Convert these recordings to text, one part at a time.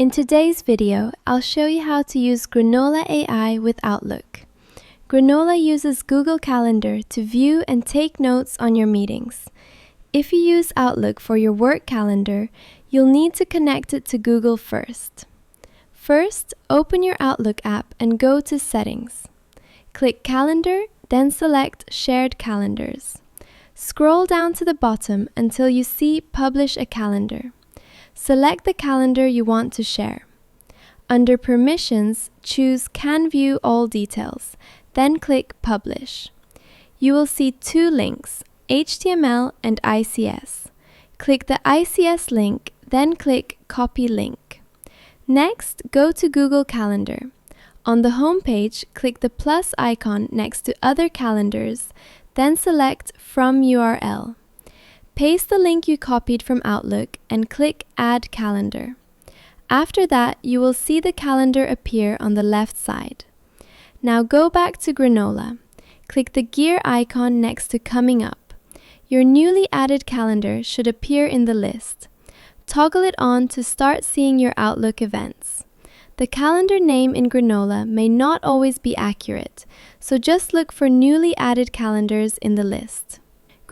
In today's video, I'll show you how to use Granola AI with Outlook. Granola uses Google Calendar to view and take notes on your meetings. If you use Outlook for your work calendar, you'll need to connect it to Google first. First, open your Outlook app and go to Settings. Click Calendar, then select Shared Calendars. Scroll down to the bottom until you see Publish a Calendar. Select the calendar you want to share. Under Permissions, choose Can View All Details, then click Publish. You will see two links, HTML and ICS. Click the ICS link, then click Copy Link. Next, go to Google Calendar. On the home page, click the plus icon next to Other Calendars, then select From URL. Paste the link you copied from Outlook and click Add Calendar. After that, you will see the calendar appear on the left side. Now go back to Granola. Click the gear icon next to Coming Up. Your newly added calendar should appear in the list. Toggle it on to start seeing your Outlook events. The calendar name in Granola may not always be accurate, so just look for newly added calendars in the list.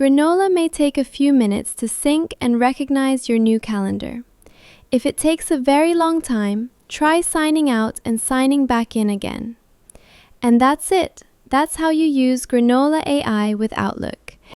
Granola may take a few minutes to sync and recognize your new calendar. If it takes a very long time, try signing out and signing back in again. And that's it. That's how you use Granola AI with Outlook.